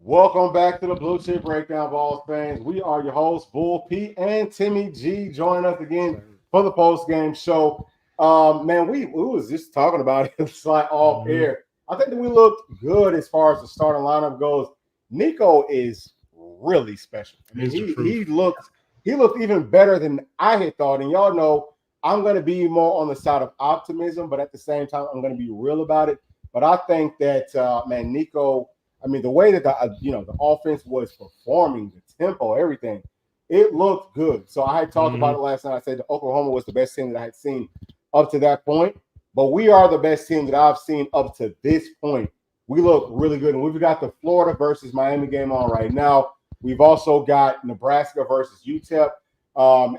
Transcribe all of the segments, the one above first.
Welcome back to the Bluechip Breakdown, Balls fans. We are your hosts, Bull P and Timmy G. Join us again for the Postgame show. Man, we was just talking about it. It's like off air. I think that we looked good as far as the starting lineup goes. Nico is really special. I mean, he looked even better than I had thought. And y'all know I'm going to be more on the side of optimism, but at the same time, I'm going to be real about it. But I think that man, Nico. I mean, the way that the offense was performing, the tempo, everything, it looked good. So I had talked about it last night. I said that Oklahoma was the best team that I had seen up to that point, but we are the best team that I've seen up to this point. We look really good, and we've got the Florida versus Miami game on right now. We've also got Nebraska versus UTEP,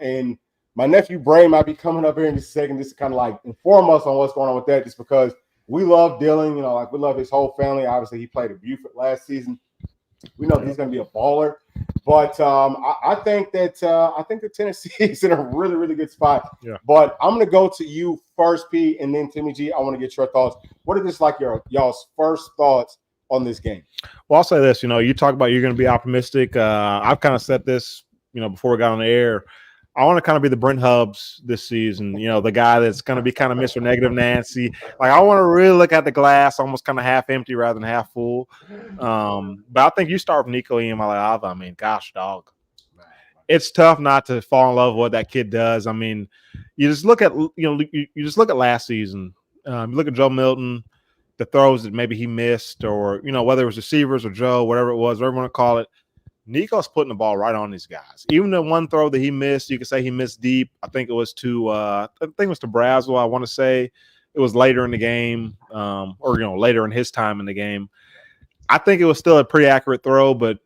and my nephew Bray might be coming up here in just a second, just to kind of like inform us on what's going on with that, just because. We love Dylan, like we love his whole family. Obviously, he played at Buford last season. We know he's going to be a baller, but I think that Tennessee is in a really, really good spot. Yeah. But I'm going to go to you first, P, and then Timmy G. I want to get your thoughts. What are just like y'all's first thoughts on this game? Well, I'll say this. You talk about you're going to be optimistic. I've kind of said this, before we got on the air. I want to kind of be the Brent Hubbs this season, the guy that's going to be kind of Mr. Negative Nancy. Like, I want to really look at the glass almost kind of half empty rather than half full. But I think you start with Nico Iamaleava. I mean, gosh, dog. It's tough not to fall in love with what that kid does. I mean, you just look at, you just look at last season. You look at Joe Milton, the throws that maybe he missed, or, whether it was receivers or Joe, whatever it was, whatever you want to call it. Nico's putting the ball right on these guys. Even the one throw that he missed, you could say he missed deep. I think it was to Braswell. I want to say it was later in the game, or later in his time in the game. I think it was still a pretty accurate throw, but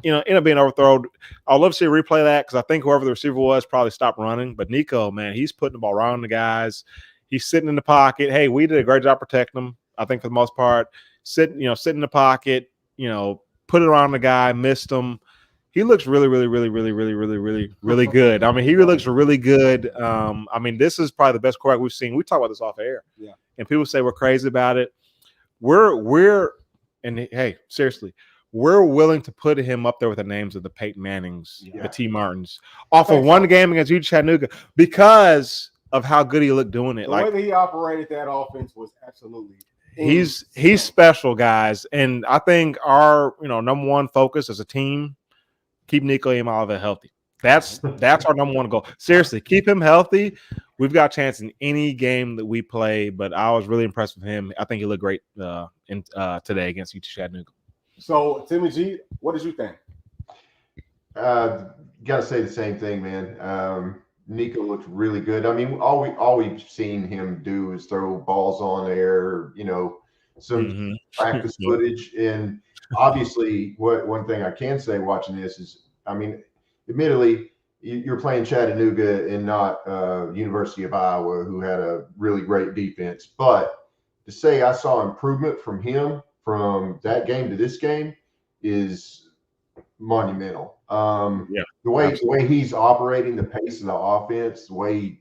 ended up being overthrown. I'd love to see a replay of that because I think whoever the receiver was probably stopped running. But Nico, man, he's putting the ball right on the guys. He's sitting in the pocket. Hey, we did a great job protecting him. I think for the most part, sitting in the pocket. Put it on the guy, missed him. He looks really, really, really, really, really, really, really, really good. I mean, he looks really good. I mean, this is probably the best quarterback we've seen. We talk about this off air. Yeah. And people say we're crazy about it. Hey, seriously, we're willing to put him up there with the names of the Peyton Mannings, the T. Martins, off of one game against UT Chattanooga because of how good he looked doing it. The way that he operated that offense was absolutely He's special, guys, and I think our number one focus as a team, keep Nico Iamaleava healthy. That's our number one goal. Seriously, keep him healthy. We've got a chance in any game that we play. But I was really impressed with him. I think he looked great today against UT Chattanooga. So, Timmy G, what did you think? Got to say the same thing, man. Nico looks really good. I mean, all we've seen him do is throw balls on air, some practice footage. And obviously, one thing I can say watching this is, I mean, admittedly, you're playing Chattanooga and not University of Iowa, who had a really great defense. But to say I saw improvement from him from that game to this game is monumental. The way he's operating, the pace of the offense, the way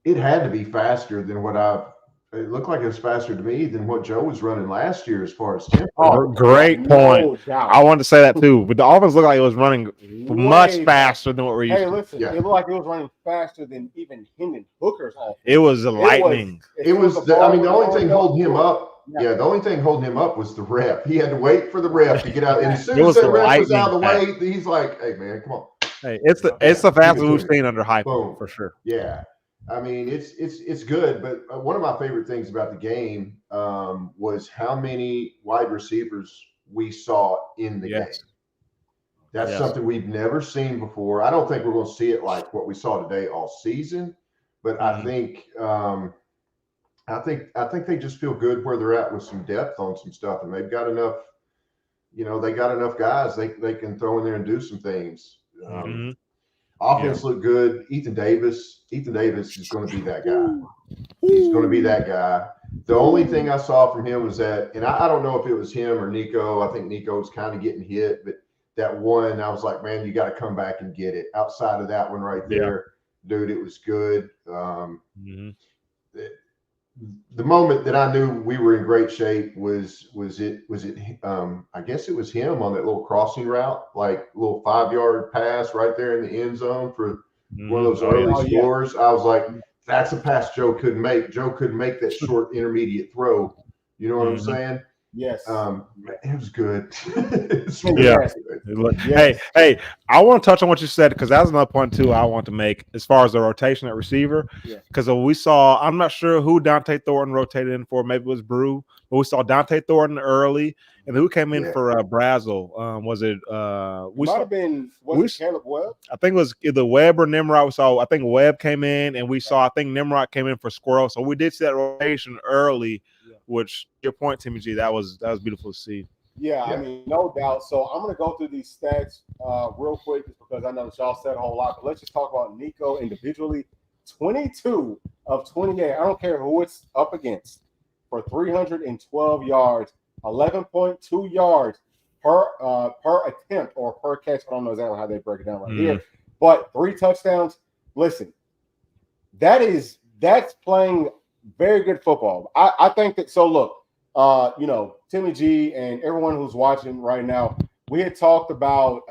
it had to be faster than it looked like it was faster to me than what Joe was running last year as far as tempo. Oh, great point. I wanted to say that too. But the offense looked like it was running much faster than what we're used to. Hey, listen, it looked like it was running faster than even Hendon Hooker's offense. It was lightning. The only thing holding him up. Yeah, the only thing holding him up was the ref. He had to wait for the ref to get out. And as soon as the ref was out of the way, he's like, "Hey, man, come on." Hey, it's the fastest we've seen under hype for sure. Yeah, I mean it's good. But one of my favorite things about the game was how many wide receivers we saw in the game. That's something we've never seen before. I don't think we're going to see it like what we saw today all season, but I think they just feel good where they're at with some depth on some stuff, and they've got enough. They got enough guys they can throw in there and do some things. Offense looked good. Ethan Davis is going to be that guy. He's going to be that guy. The only thing I saw from him was that, and I don't know if it was him or Nico. I think Nico was kind of getting hit, but that one, I was like, man, you got to come back and get it. Outside of that one right there, dude, it was good. the moment that I knew we were in great shape was it I guess it was him on that little crossing route, like little 5-yard pass right there in the end zone for one of those early scores. I was like, that's a pass Joe couldn't make. Joe couldn't make that short intermediate throw. You know what I'm saying? Yes. It was good. Yeah. Yes. Hey, I want to touch on what you said because that's another point too I want to make as far as the rotation at receiver. Because we saw, I'm not sure who Dante Thornton rotated in for. Maybe it was Brew, but we saw Dante Thornton early, and then who came in for Brazel? Was it? Might have been. Was it Caleb Webb? I think it was either Webb or Nimrod. We saw. I think Webb came in, and we saw. I think Nimrod came in for Squirrel. So we did see that rotation early. Which, your point, Timmy G, that was beautiful to see. Yeah, I mean, no doubt. So I'm going to go through these stats real quick just because I know that y'all said a whole lot. But let's just talk about Nico individually. 22 of 28. I don't care who it's up against for 312 yards, 11.2 yards per attempt or per catch. I don't know exactly how they break it down right here. But 3 touchdowns. Listen, that's playing very good football. I think that. So look, Timmy G and everyone who's watching right now, we talked about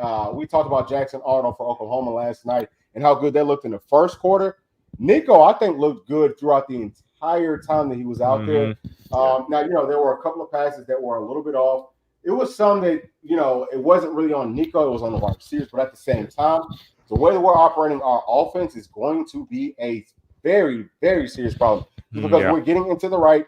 Jackson Arnold for Oklahoma last night and how good they looked in the first quarter. Nico, I think, looked good throughout the entire time that he was out there. Now, there were a couple of passes that were a little bit off. It was some that, it wasn't really on Nico. It was on the wide receivers. But at the same time, the way that we're operating our offense is going to be a very, very serious problem because we're getting into the right,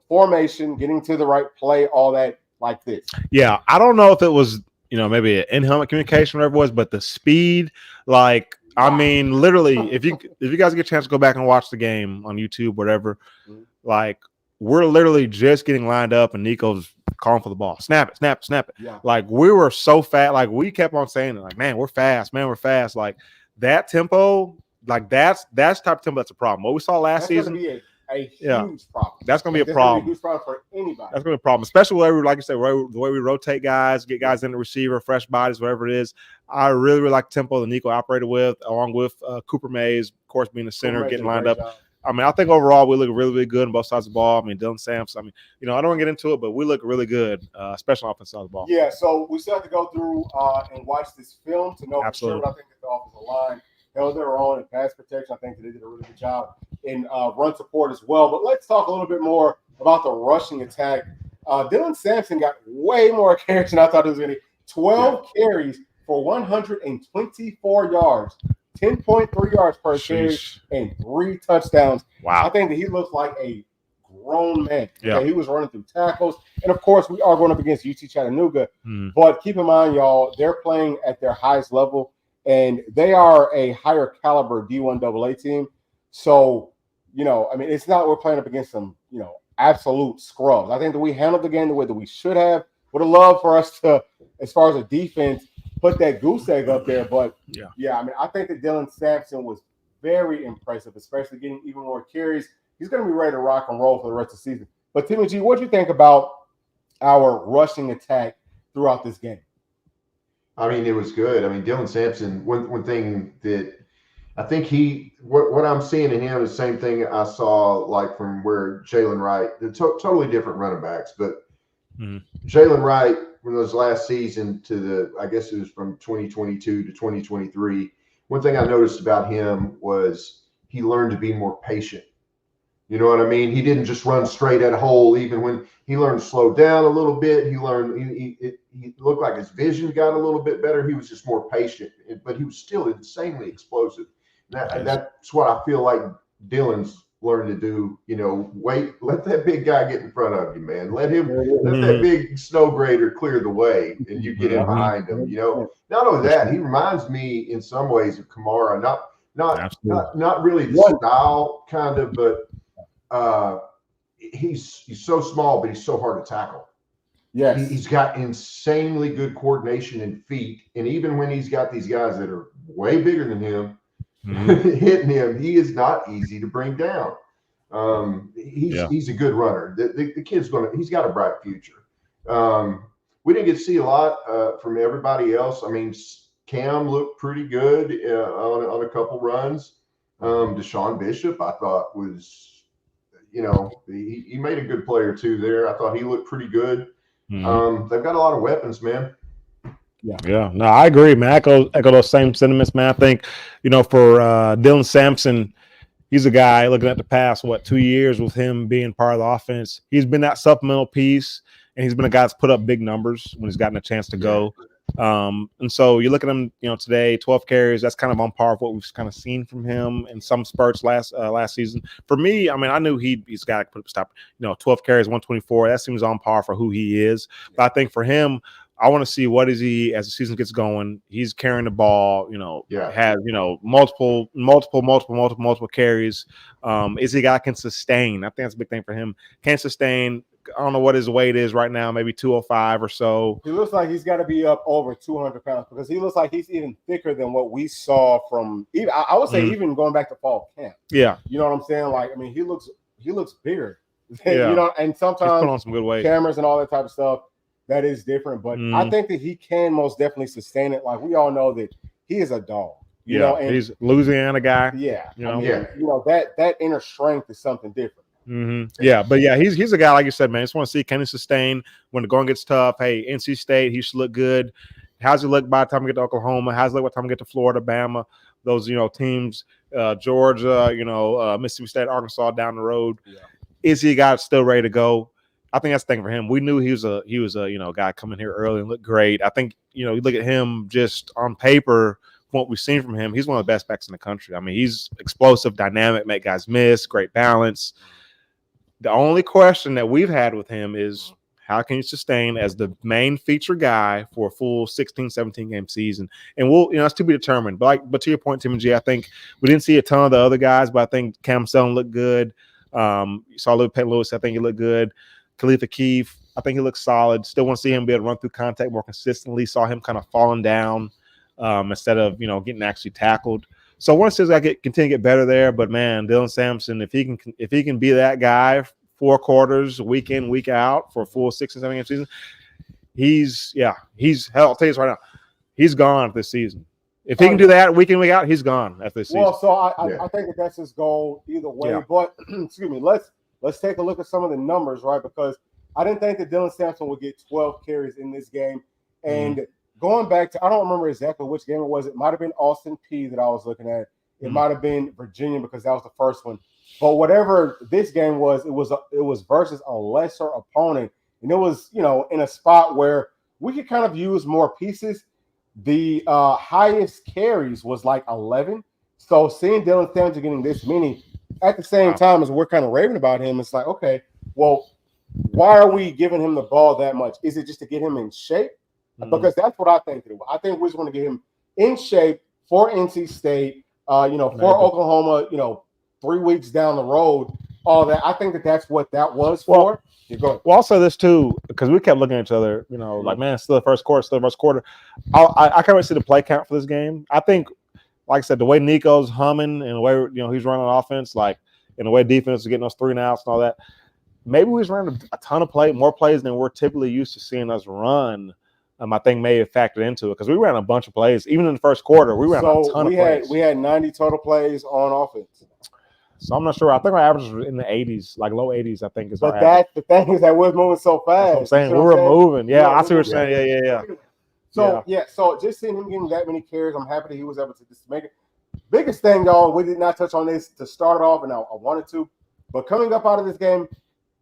formation, getting to the right play, all that like this. Yeah, I don't know if it was, maybe an in-helmet communication, whatever it was, but the speed, like, I mean, literally, if you guys get a chance to go back and watch the game on YouTube, whatever, like, we're literally just getting lined up and Nico's calling for the ball. Snap it, snap it, snap it. Yeah. Like, we were so fast. Like, we kept on saying it, like, man, we're fast. Man, we're fast. Like, that tempo, like, that's type of tempo that's a problem. What we saw last season. A huge problem. That's going to be a problem. A huge problem for anybody. That's going to be a problem, especially like you said, the way we rotate guys, get guys in the receiver, fresh bodies, whatever it is. I really, really like the tempo that Nico operated with, along with Cooper Mays, of course, being the center, getting lined up. Job. I mean, I think overall we look really, really good on both sides of the ball. I mean, Dylan Sampson. I mean, I don't want to get into it, but we look really good, especially on the offensive side of the ball. Yeah, so we still have to go through and watch this film to know for sure. But I think that the offensive line held their own in pass protection. I think that they did a really good job in run support as well. But let's talk a little bit more about the rushing attack. Dylan Sampson got way more carries than I thought he was going to. 12 carries for 124 yards, 10.3 yards per carry, and 3 touchdowns. Wow. I think that he looks like a grown man. Yeah. Okay, he was running through tackles. And, of course, we are going up against UT Chattanooga. But keep in mind, y'all, they're playing at their highest level, and they are a higher caliber D1 AA team. So, it's not we're playing up against some, absolute scrubs. I think that we handled the game the way that we should have. Would have loved for us to, as far as a defense, put that goose egg up there. But, I think that Dylan Sampson was very impressive, especially getting even more carries. He's going to be ready to rock and roll for the rest of the season. But, Timmy G, what do you think about our rushing attack throughout this game? I mean, it was good. I mean, Dylan Sampson, one thing that I think what I'm seeing in him is the same thing I saw like from where Jalen Wright, they're totally different running backs, but Jalen Wright, from those last season I guess it was from 2022 to 2023, one thing I noticed about him was he learned to be more patient. You know what I mean? He didn't just run straight at a hole. Even when he learned to slow down a little bit, he looked like his vision got a little bit better. He was just more patient, but he was still insanely explosive. And that's what I feel like Dylan's learned to do. Let that big guy get in front of you, man. Let that big snow grader clear the way, and you get in behind him. Not only that, he reminds me in some ways of Kamara. Not really the style kind of, but he's so small, but he's so hard to tackle. Yes, he's got insanely good coordination and feet, and even when he's got these guys that are way bigger than him hitting him, he is not easy to bring down. He's a good runner. The kid's he's got a bright future. We didn't get to see a lot from everybody else. I mean, Cam looked pretty good on a couple runs. Deshaun Bishop, I thought, was he made a good play or two there. I thought he looked pretty good. Mhm. They've got a lot of weapons, man. Yeah. No, I agree, man. Echo those same sentiments, man. I think, for Dylan Sampson, he's a guy looking at the past, 2 years with him being part of the offense. He's been that supplemental piece, and he's been a guy that's put up big numbers when he's gotten a chance to go. And so you look at him, today, 12 carries. That's kind of on par with what we've kind of seen from him in some spurts last season. For me, I mean, I knew he's got to put up stop. 12 carries, 124. That seems on par for who he is. But I think for him, I want to see what is he as the season gets going. He's carrying the ball, has multiple carries. Is he a guy can sustain? I think that's a big thing for him. Can sustain. I don't know what his weight is right now, maybe 205 or so. He looks like he's got to be up over 200 pounds because he looks like he's even thicker than what we saw from even. I would say even going back to fall camp. Yeah, you know what I'm saying? Like, I mean, he looks bigger. Yeah. And sometimes put on some good weight. Cameras and all that type of stuff. That is different, but I think that he can most definitely sustain it. Like, we all know that he is a dog. You know, and he's a Louisiana guy. Yeah, I mean, that inner strength is something different. Mm-hmm. Yeah, but he's a guy, like you said, man. I just want to see, can he sustain when the going gets tough? Hey, NC State, he should look good. How's he look by the time we get to Oklahoma? How's he look by the time we get to Florida, Bama? Those teams, Georgia, Mississippi State, Arkansas down the road. Yeah. Is he a guy still ready to go? I think that's the thing for him. We knew he was a guy coming here early and looked great. I think you look at him just on paper. What we've seen from him, he's one of the best backs in the country. I mean, he's explosive, dynamic, make guys miss, great balance. The only question that we've had with him is how can he sustain as the main feature guy for a full 16, 17 game season? And we'll, it's to be determined. But to your point, Tim and G, I think we didn't see a ton of the other guys, but I think Cam Selton looked good. You saw Luke Payne Lewis, I think he looked good. Khalifa Keith, I think he looks solid. Still want to see him be able to run through contact more consistently. Saw him kind of falling down instead of getting actually tackled. So I want to see his guy continue to get better there. But man, Dylan Sampson, if he can be that guy 4 quarters, week in, week out for a full 6 and 7 game season, he's hell. I'll tell you this right now, he's gone this season. If he can do that week in, week out, he's gone after this season. Well, so I think that's his goal either way. Yeah. But excuse me, let's take a look at some of the numbers, right? Because I didn't think that Dylan Sampson would get 12 carries in this game. And going back to, I don't remember exactly which game it was. It might have been Austin Peay that I was looking at. It might have been Virginia because that was the first one. But whatever this game was, it was versus a lesser opponent. And it was, in a spot where we could kind of use more pieces. The highest carries was like 11. So seeing Dylan Sampson getting this many at the same time as we're kind of raving about him, it's like, okay, well, why are we giving him the ball that much? Is it just to get him in shape? Because that's what I think it was. I think we just want to get him in shape for NC State, for Oklahoma, 3 weeks down the road, all that. I think that's what that was for. Well, also this too, because we kept looking at each other, like, man, still the first quarter. I can't really see the play count for this game. I think, like I said, the way Nico's humming and the way he's running offense, like, and the way defense is getting those 3 and outs and all that, maybe we just ran a ton of more plays than we're typically used to seeing us run. I think may have factored into it because we ran a bunch of plays. Even in the first quarter, we ran a ton of plays. We had 90 total plays on offense. So I'm not sure. I think our average was in the 80s, like low 80s, I think. But the thing is that we're moving so fast. That's what I'm saying. We were moving. Yeah, I see what you're saying. Yeah. So just seeing him getting that many carries, I'm happy that he was able to just make it. Biggest thing, y'all, we did not touch on this to start off, and I wanted to. But coming up out of this game,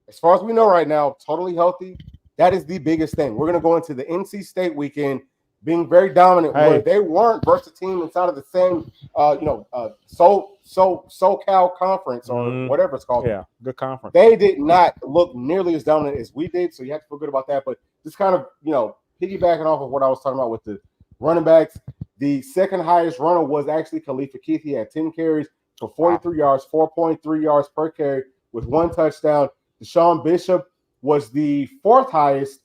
as far as we know right now, totally healthy. That is the biggest thing. We're going to go into the NC State weekend being very dominant, where they weren't versus a team inside of the same, SoCal conference or whatever it's called. Yeah, good conference. They did not look nearly as dominant as we did, so you have to feel good about that. But just kind of, piggybacking off of what I was talking about with the running backs, the second highest runner was actually Khalifa Keith. He had 10 carries for 43 yards, 4.3 yards per carry with 1 touchdown. Deshaun Bishop was the 4th highest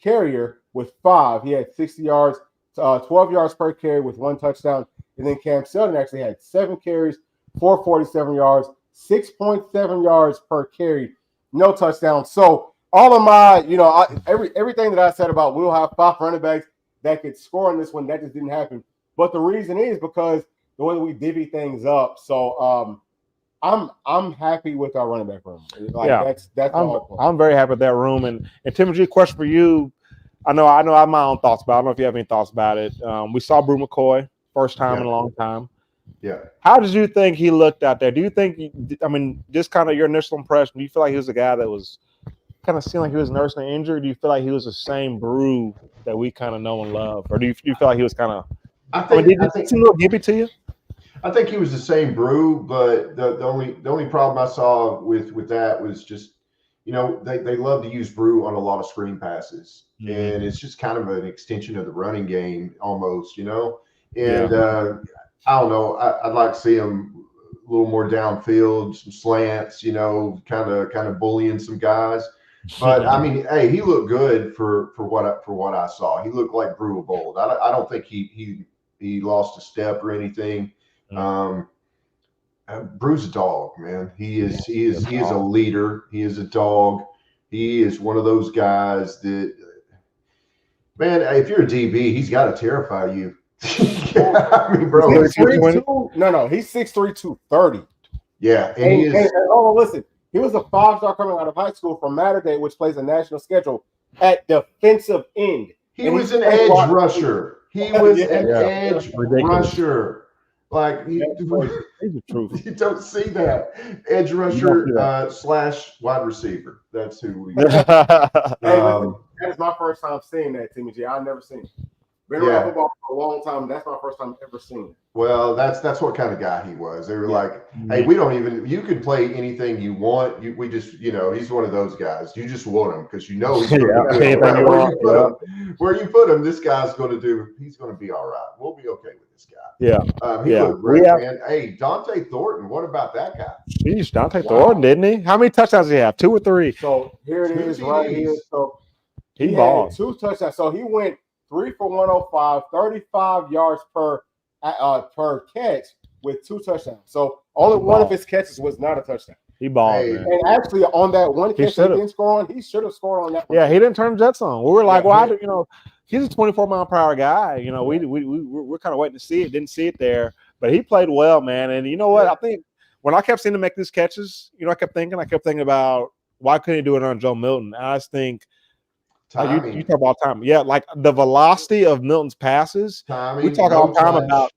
carrier with 5. He had 60 yards, 12 yards per carry with 1 touchdown. And then Cam Selton actually had 7 carries, 447 yards, 6.7 yards per carry, no touchdown. So all of my, everything that I said about we'll have 5 running backs that could score in this one, that just didn't happen. But the reason is because the way we divvy things up. So I'm happy with our running back room. Like that's all. I'm very happy with that room. And Tim G, question for you. I know I have my own thoughts, but I don't know if you have any thoughts about it. We saw Brew McCoy first time in a long time. Yeah. How did you think he looked out there? Do you think? I mean, just kind of your initial impression. Do you feel like he was a guy that was kind of seemed like he was nursing an injury? Do you feel like he was the same Brew that we kind of know and love, or do you feel like he was kind of? I think did he seem a little gimpy to you? I think he was the same Brew, but the only problem I saw with that was just, they love to use Brew on a lot of screen passes, and it's just kind of an extension of the running game almost, and I don't know, I'd like to see him a little more downfield, some slants, kind of bullying some guys. But I mean, hey, he looked good for what I saw. He looked like Brew of old. I don't think he lost a step or anything. Brew's a dog, man. He is a leader. He is a dog. He is one of those guys that, man, if you're a DB, he's got to terrify you. I mean, bro, he's 6'3", no, he's 6'3", 230. Yeah, and listen, he was a 5-star coming out of high school from Mater Dei, which plays a national schedule at defensive end. He was an edge rusher. He was an edge rusher. Like, the truth. You don't see that. Edge rusher / wide receiver. That's who we that is my first time seeing that, Timmy G. I've never seen it. Been around football for a long time. That's my first time ever seeing it. Well, that's what kind of guy he was. They were like, hey, you can play anything you want. We just, he's one of those guys. You just want him because he's going to be good. Where you put him, this guy's going to he's going to be all right. We'll be okay with this guy. Yeah. He looked great, man. Hey, Dante Thornton, what about that guy? Jeez, Dante Thornton, didn't he? How many touchdowns did he have? 2 or 3? So here it is right here. So he balled. Had 2 touchdowns. So he went 3 for 105, 35 yards per catch with 2 touchdowns. So only one of his catches was not a touchdown. He balled, man. And actually, on that one catch he didn't score on, he should have scored on that one. Yeah, he didn't turn the Jets on. We were like, why? He's a 24-mile-per-hour guy. We're kind of waiting to see it. Didn't see it there, but he played well, man. And you know what? I think when I kept seeing him make these catches, I kept thinking about why couldn't he do it on Joe Milton? And I just think. You talk about time. Yeah, like the velocity of Milton's passes. Timing, we talk all the time about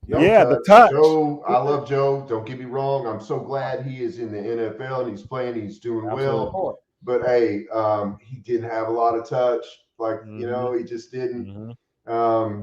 the touch. Joe, I love Joe. Don't get me wrong. I'm so glad he is in the NFL and he's playing. He's doing well. But hey, he didn't have a lot of touch. Like he just didn't.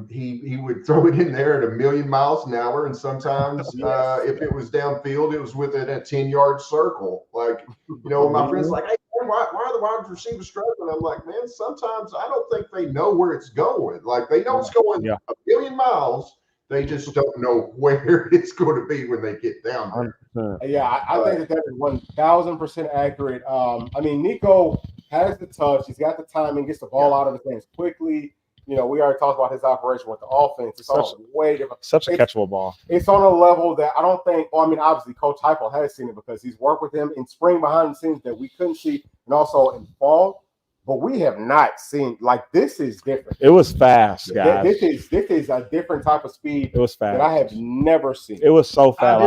He would throw it in there at 1,000,000 miles an hour, and sometimes if it was downfield, it was within a 10-yard circle. Like my friends like, hey. Why are the wide receivers struggling? I'm like, man, sometimes I don't think they know where it's going. Like, they know it's going 1,000,000 miles. They just don't know where it's going to be when they get down there. Yeah, I think that is 1,000% accurate. I mean, Nico has the touch. He's got the timing, gets the ball out of his hands quickly. We already talked about his operation with the offense. It's way different. Such a catchable ball. It's on a level that I don't think. Well, I mean, obviously, Coach Heupel has seen it because he's worked with him in spring behind the scenes that we couldn't see, and also in fall. But we have not seen this is different. It was fast, guys. This is a different type of speed. It was fast that I have never seen. It was so fast.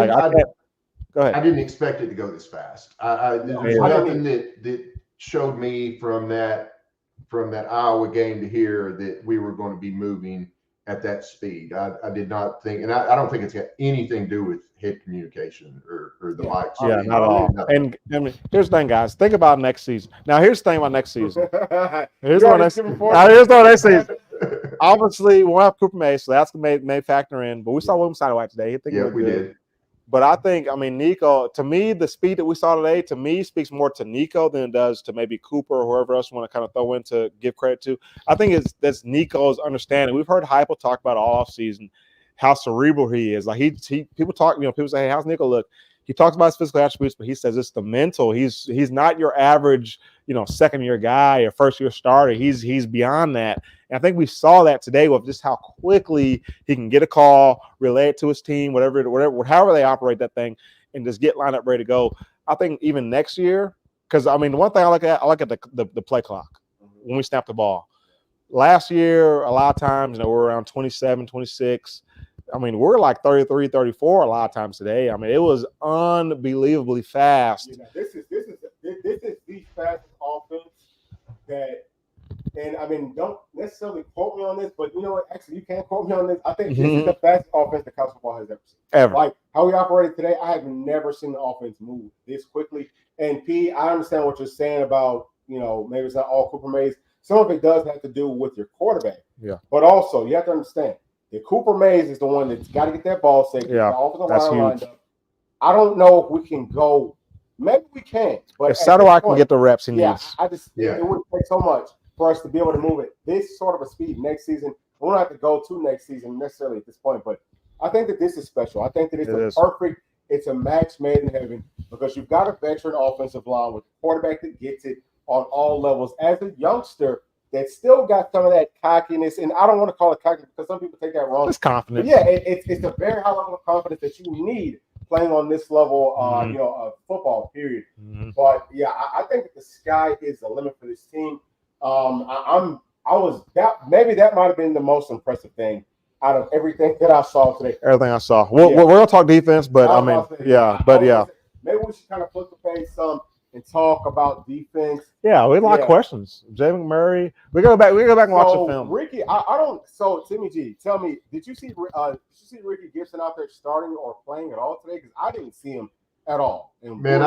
Go ahead. I didn't expect it to go this fast. There's nothing that showed me from that Iowa game to here that we were going to be moving at that speed. I did not think, and I don't think it's got anything to do with head communication or the mics. Yeah, not at all. And I mean, here's the thing, guys. Think about next season. Now, here's the thing about next season. Here's the next season. Obviously, we'll have Cooper May, so that's may factor in. But we saw William Sidewalk today. We did. But I think, Nico, to me, the speed that we saw today, to me, speaks more to Nico than it does to maybe Cooper or whoever else you want to kind of throw in to give credit to. I think that's Nico's understanding. We've heard Heupel talk about all offseason how cerebral he is. Like people talk, people say, hey, how's Nico look? He talks about his physical attributes, but he says it's the mental. He's not your average, second-year guy or first-year starter. He's beyond that. And I think we saw that today with just how quickly he can get a call, relay it to his team, however they operate that thing, and just get lined up ready to go. I think even next year, because the one thing I look at the play clock when we snap the ball. Last year, a lot of times, we're around 27, 26. I mean, we're like 33, 34 a lot of times today. I mean, it was unbelievably fast. You know, this is the fastest offense that. And I mean, don't necessarily quote me on this, but you know what? Actually, you can't quote me on this. I think this is the fastest offense that college football has ever seen. Ever. Like how we operated today, I have never seen the offense move this quickly. And P, I understand what you're saying about, you know, maybe it's not all Cooper Mays. Some of it does have to do with your quarterback. Yeah. But also, you have to understand that Cooper Mays is the one that's got to get that ball safe. Yeah, the offensive that's line huge. lined up. I don't know if we can go. Maybe we can. But If Satterwhite can get the reps he yeah, needs. It would take so much for us to be able to move it this sort of a speed next season. We don't have to go to next season necessarily at this point, but I think that this is special. I think that it's a match made in heaven because you've got a veteran offensive line with a quarterback that gets it on all levels. As a youngster that still got some of that cockiness, and I don't want to call it cockiness because some people take that wrong. It's confidence. But yeah, it's a very high level of confidence that you need playing on this level, you know, of football, period. But yeah, I think that the sky is the limit for this team. Maybe that might have been the most impressive thing out of everything that I saw today. Everything I saw. We're gonna talk defense, but Maybe we should kind of flip the page some and talk about defense. Yeah, we had a lot of questions. Jay McMurray. We go back and watch the film. Ricky, I don't. So Timmy G, tell me, did you see Ricky Gibson out there starting or playing at all today? Because I didn't see him at all. Man,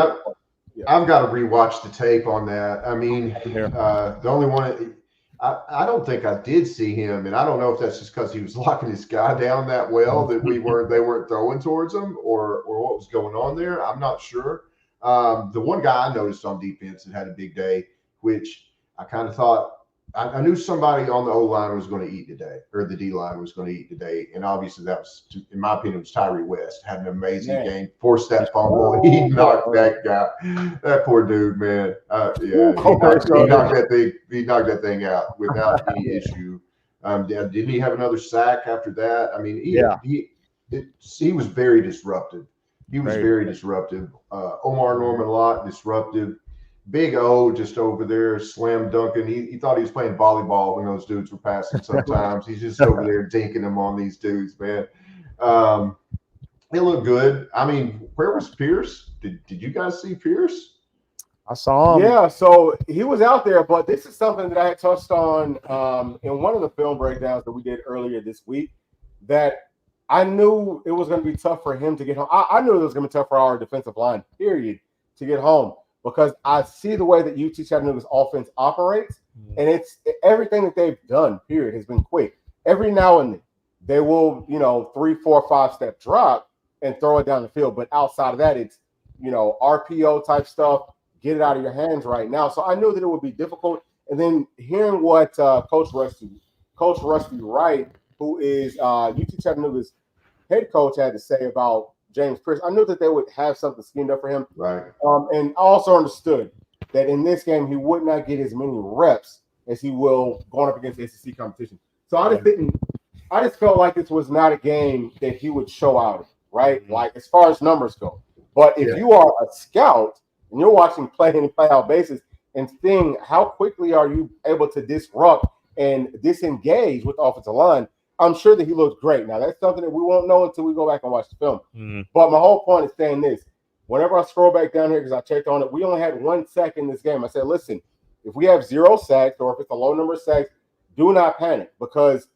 I've got to rewatch the tape on that. I mean, the only one I don't think I did see him, and I don't know if that's just because he was locking his guy down that well that they weren't throwing towards him, or what was going on there. I'm not sure. The one guy I noticed on defense that had a big day, which I kind of thought I knew somebody on the O line was going to eat today, or the D line was going to eat today, and obviously that was, in my opinion, it was Tyree West. Had an amazing game, forced that fumble. He knocked that guy, that poor dude, man. He knocked that thing out without any issue. Didn't he have another sack after that? I mean, he was very disruptive. He was very disruptive. Omar Norman Lott, disruptive. Big O just over there slam dunking. He thought he was playing volleyball when those dudes were passing sometimes. He's just over there dinking them on these dudes, man. They look good. I mean, where was Pierce? Did you guys see Pierce? I saw him. Yeah, so he was out there, but this is something that I had touched on in one of the film breakdowns that we did earlier this week, that I knew it was going to be tough for him to get home. I knew it was going to be tough for our defensive line, period, to get home. Because I see the way that UT Chattanooga's offense operates, and it's everything that they've done, period, has been quick. Every now and then, they will, 3, 4, 5-step drop and throw it down the field. But outside of that, it's, RPO type stuff, get it out of your hands right now. So I knew that it would be difficult. And then hearing what Coach Rusty Wright, who is UT Chattanooga's head coach, had to say about James Pierce, I knew that they would have something schemed up for him. Right. And I also understood that in this game, he would not get as many reps as he will going up against SEC competition. So I just felt like this was not a game that he would show out, right? Like as far as numbers go. But if you are a scout and you're watching play in play out basis and seeing how quickly are you able to disrupt and disengage with the offensive line, I'm sure that he looked great. Now, that's something that we won't know until we go back and watch the film. But my whole point is saying this. Whenever I scroll back down here, because I checked on it, we only had 1 sack in this game. I said, listen, if we have 0 sacks or if it's a low number of sacks, do not panic, because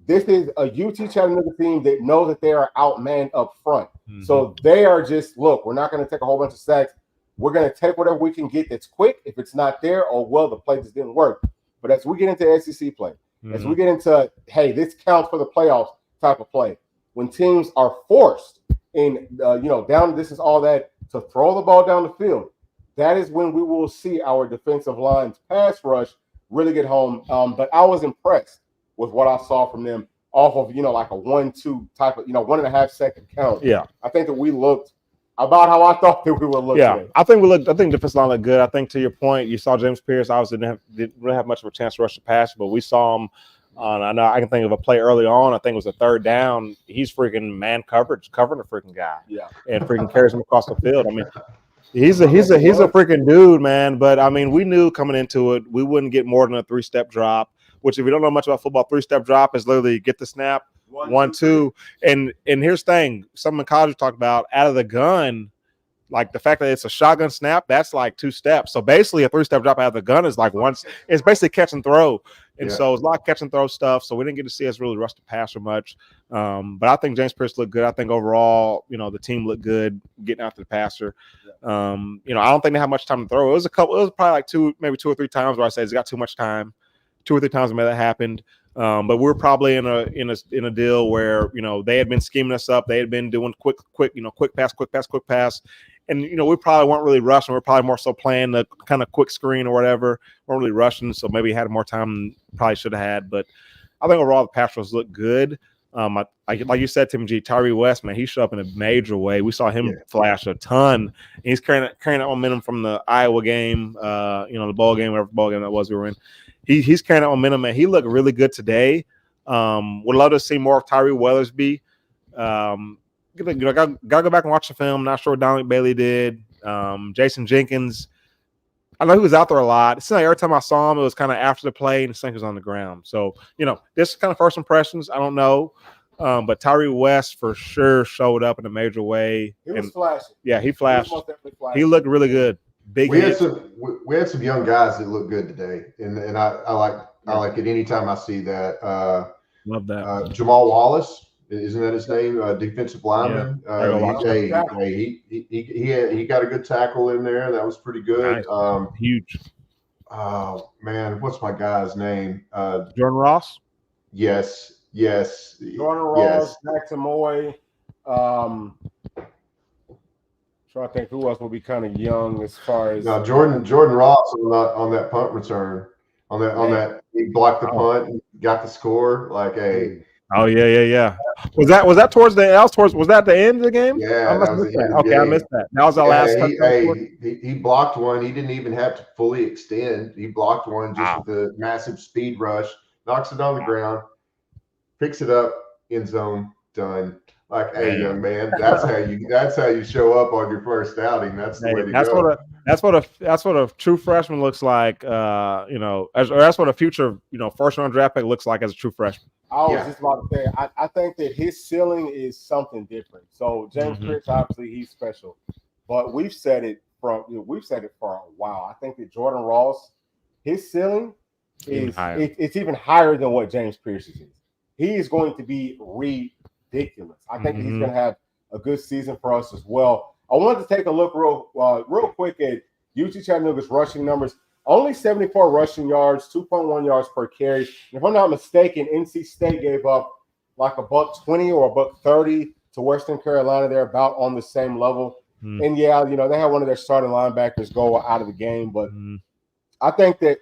this is a UT Chattanooga team that knows that they are outmanned up front. So they are just, look, we're not going to take a whole bunch of sacks. We're going to take whatever we can get that's quick. If it's not there, the play just didn't work. But as we get into SEC play, as we get into, hey, this counts for the playoffs type of play, when teams are forced in, down distance, all that, to throw the ball down the field, that is when we will see our defensive line's pass rush really get home. But I was impressed with what I saw from them off of, like a 1-2 type of, 1.5 second count. Yeah. I think that we looked about how I thought that we would look. Yeah, today. I think defensive line looked good. I think to your point, you saw James Pierce obviously didn't really have much of a chance to rush the pass, but we saw him on, I know I can think of a play early on. I think it was a 3rd down. He's freaking man coverage, covering the freaking guy. Yeah. And freaking carries him across the field. I mean, he's a freaking dude, man. But I mean, we knew coming into it, we wouldn't get more than a 3-step drop, which if you don't know much about football, 3-step drop is literally get the snap, 1-2. And here's the thing: something College talked about out of the gun. Like the fact that it's a shotgun snap, that's like 2 steps. So basically, a 3-step drop out of the gun is like once. It's basically catch and throw, and so it's a lot of catch and throw stuff. So we didn't get to see us really rush the passer much. But I think James Pierce looked good. I think overall, the team looked good getting after the passer. I don't think they had much time to throw. It was probably like 2 or 3 times where I said he's got too much time. 2 or 3 times where that happened. But we're probably in a deal where they had been scheming us up. They had been doing quick pass. And we probably weren't really rushing. We're probably more so playing the kind of quick screen or whatever. Weren't really rushing, so maybe had more time than probably should have had. But I think overall the pass rush looked good. Like you said, Tim G, Tyree West, man, he showed up in a major way. We saw him flash a ton. And he's carrying that momentum from the Iowa game, the bowl game, whatever ball game that was we were in. He's carrying that momentum, and he looked really good today. Would love to see more of Tyree Weathersby. Gotta go back and watch the film. Not sure what Dominic Bailey did. Jason Jenkins, I know he was out there a lot. It seemed like every time I saw him, it was kind of after the play and his thing was on the ground. So, this is kind of first impressions. I don't know. But Tyree West for sure showed up in a major way. He was flashing. Yeah, he flashed. He looked really good. We had some young guys that look good today. And I like it anytime I see that. Love that. Jamal Wallace. Isn't that his name? Defensive lineman. He got a good tackle in there. That was pretty good. Nice. Huge. Oh man, what's my guy's name? Jordan Ross. Yes. Jordan Ross, Jackson Moy. Trying to think who else will be kind of young as far as Jordan Ross on that punt return. On that he blocked the punt and got the score. Like a. Oh yeah. Was that towards the? Was that the end of the game? Yeah, I missed that. That was our last. He blocked one. He didn't even have to fully extend. He blocked one just with a massive speed rush. Knocks it on the ground, picks it up, end zone, done. Like, hey, young man, that's how you show up on your first outing. That's the way to go. That's what a true freshman looks like. That's what a future first round draft pick looks like as a true freshman. I was just about to say, I think that his ceiling is something different. So James Pierce, obviously, he's special, but we've said it for a while. I think that Jordan Ross, his ceiling is it's even higher than what James Pierce's is. He is going to be ridiculous. I think he's going to have a good season for us as well. I wanted to take a look real quick at UT Chattanooga's rushing numbers. Only 74 rushing yards, 2.1 yards per carry. And if I'm not mistaken, NC State gave up like $120 or $130 to Western Carolina. They're about on the same level. And they had one of their starting linebackers go out of the game. But I think that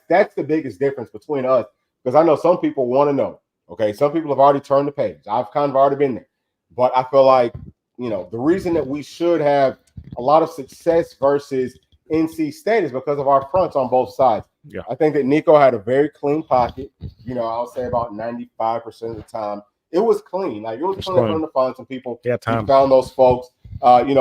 that's the biggest difference between us, because I know some people want to know. Okay, some people have already turned the page. I've kind of already been there. But I feel like the reason that we should have a lot of success versus NC State is because of our fronts on both sides. Yeah. I think that Nico had a very clean pocket. I'll say about 95% of the time. It was clean. Like, it was clean for him to find some people. Yeah, time. He found those folks. Running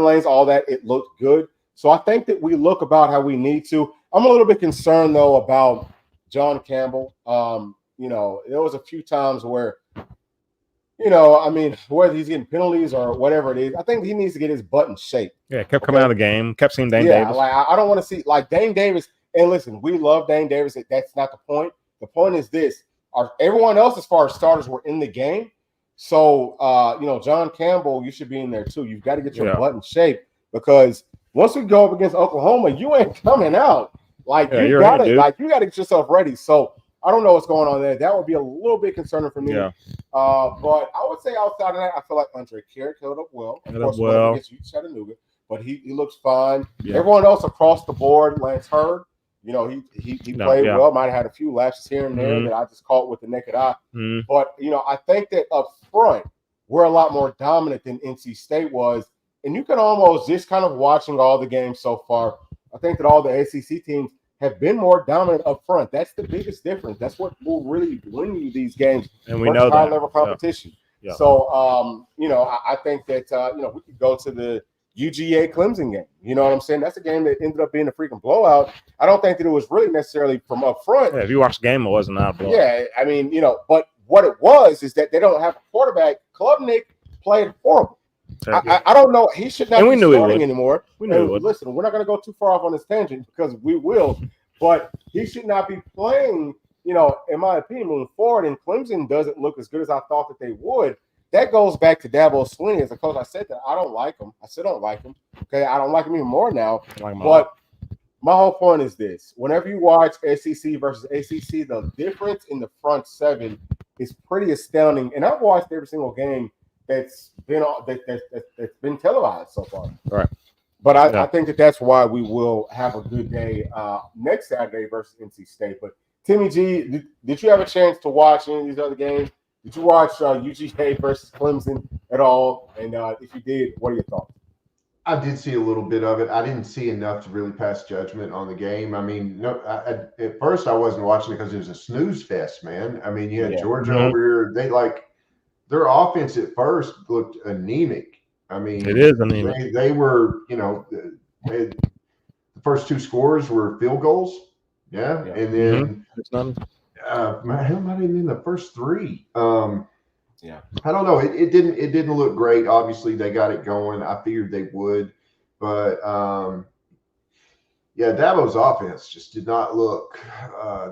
lanes, all that, it looked good. So I think that we look about how we need to. I'm a little bit concerned, though, about John Campbell. There was a few times where whether he's getting penalties or whatever it is, I think he needs to get his butt in shape. Yeah, kept coming out of the game, kept seeing Dane Davis. Like, I don't want to see like Dane Davis. And listen, we love Dane Davis. That's not the point. The point is this: everyone else, as far as starters, were in the game. So, John Campbell, you should be in there too. You've got to get your butt in shape, because once we go up against Oklahoma, you ain't coming out. Like, you got to get yourself ready. So, I don't know what's going on there. That would be a little bit concerning for me. Yeah. But I would say outside of that, I feel like Andre Carrick held up well. Of course, against UT Chattanooga, but he looks fine. Yeah. Everyone else across the board, Lance Hurd, he played well. Might have had a few lapses here and there that I just caught with the naked eye. But I think that up front, we're a lot more dominant than NC State was, and you can almost just kind of watching all the games so far. I think that all the ACC teams have been more dominant up front. That's the biggest difference. That's what will really win you these games. And we know high level competition. Yeah. So, I think that we could go to the UGA Clemson game. You know what I'm saying? That's a game that ended up being a freaking blowout. I don't think that it was really necessarily from up front. Yeah, if you watch the game, it wasn't a blowout. Yeah, I mean, but what it was is that they don't have a quarterback. Klubnik played horrible. I don't know. He should not be starting anymore. We knew he would. Listen, we're not going to go too far off on this tangent because we will, but he should not be playing, in my opinion, moving forward. And Clemson doesn't look as good as I thought that they would. That goes back to Dabo Swinney. As a coach, I said that I don't like him. I still don't like him. Okay, I don't like him even more now. But my whole point is this: whenever you watch SEC versus ACC, the difference in the front seven is pretty astounding. And I've watched every single game that's been televised so far. Right. But I think that's why we will have a good day next Saturday versus NC State. But Timmy G, did you have a chance to watch any of these other games? Did you watch UGA versus Clemson at all? And if you did, what are your thoughts? I did see a little bit of it. I didn't see enough to really pass judgment on the game. I mean, at first I wasn't watching it because it was a snooze fest, man. I mean, you had Georgia over here. Their offense at first looked anemic. I mean, it is anemic. They were, the first two scores were field goals. Yeah. And then hell, not even in the first three. I don't know. It didn't look great. Obviously, they got it going. I figured they would, but Dabo's offense just did not look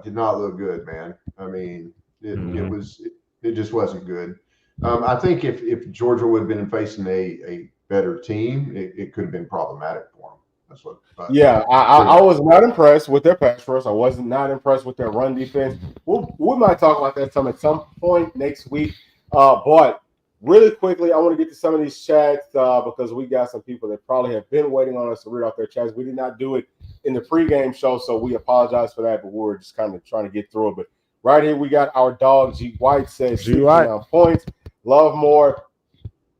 good, man. I mean, it just wasn't good. I think if Georgia would have been facing a better team, it could have been problematic for them. That's what. I was not impressed with their pass rush. I was not impressed with their run defense. We might talk about that at some point next week. But really quickly, I want to get to some of these chats because we got some people that probably have been waiting on us to read off their chats. We did not do it in the pregame show, so we apologize for that. But we were just kind of trying to get through it. But right here, we got our dog G White says 69 points. Love more.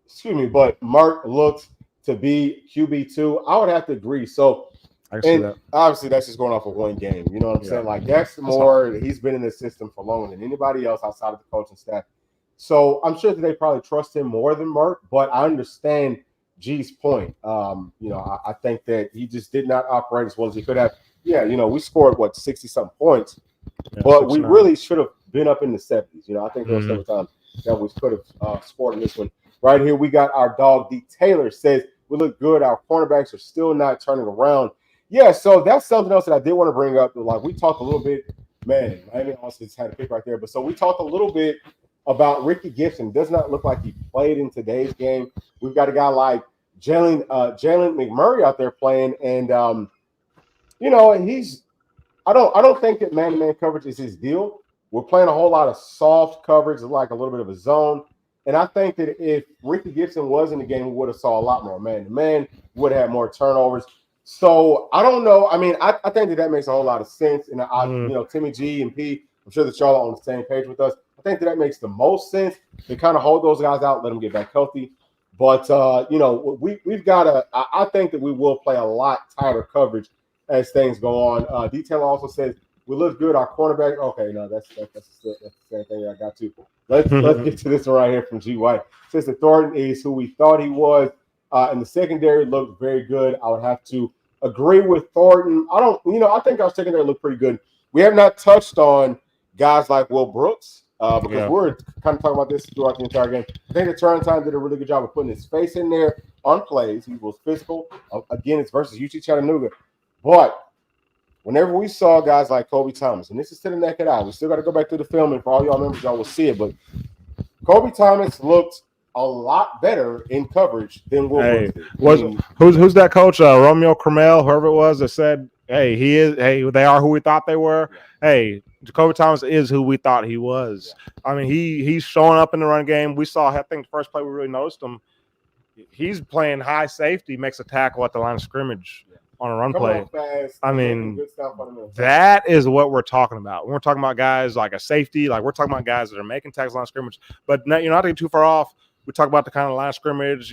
Excuse me, but Merck looks to be QB2. I would have to agree. So, obviously, that's just going off of one game. You know what I'm saying? Like, that's more. He's been in the system for longer than anybody else outside of the coaching staff. So, I'm sure that they probably trust him more than Merck, but I understand G's point. I think that he just did not operate as well as he could have. Yeah, we scored, 60-something points, but we really should have been up in the 70s. I think there were several times that we could have scored in this one. Right here, we got our dog D. Taylor says, we look good. Our cornerbacks are still not turning around. Yeah, so that's something else that I did want to bring up. Like, we talked a little bit, man, Miami also just had a pick right there. But so we talked a little bit about Ricky Gibson. Does not look like he played in today's game. We've got a guy like Jalen McMurray out there playing. And, I don't think that man-to-man coverage is his deal. We're playing a whole lot of soft coverage, like a little bit of a zone. And I think that if Ricky Gibson was in the game, we would have saw a lot more man-to-man, would have had more turnovers. So I don't know. I mean, I think that makes a whole lot of sense. And Timmy G and P, I'm sure that y'all are on the same page with us. I think that makes the most sense to kind of hold those guys out, let them get back healthy. But we've got to. I think that we will play a lot tighter coverage as things go on. Detail also says we look good. Our cornerback. Okay, no, that's the same thing that I got to. Let's get to this one right here from G White. Says that Thornton is who we thought he was, and the secondary looked very good. I would have to agree with Thornton. I think our secondary looked pretty good. We have not touched on guys like Will Brooks because we're kind of talking about this throughout the entire game. I think that Turrentine did a really good job of putting his face in there on plays. He was physical. Again, it's versus UT Chattanooga, but whenever we saw guys like Kobe Thomas, and this is to the naked eye, we still got to go back to the film, and for all y'all members, y'all will see it. But Kobe Thomas looked a lot better in coverage than Will Brooks did. Who's that coach? Romeo Cromell, whoever it was, that said, "Hey, they are who we thought they were." Hey, Jacoby Thomas is who we thought he was. Yeah. I mean, he's showing up in the run game. We saw, I think, the first play we really noticed him. He's playing high safety, makes a tackle at the line of scrimmage. On a run play. I mean, that is what we're talking about. When we're talking about guys like a safety, like we're talking about guys that are making tackles line of scrimmage. But you're not getting too far off. We talk about the kind of line of scrimmage,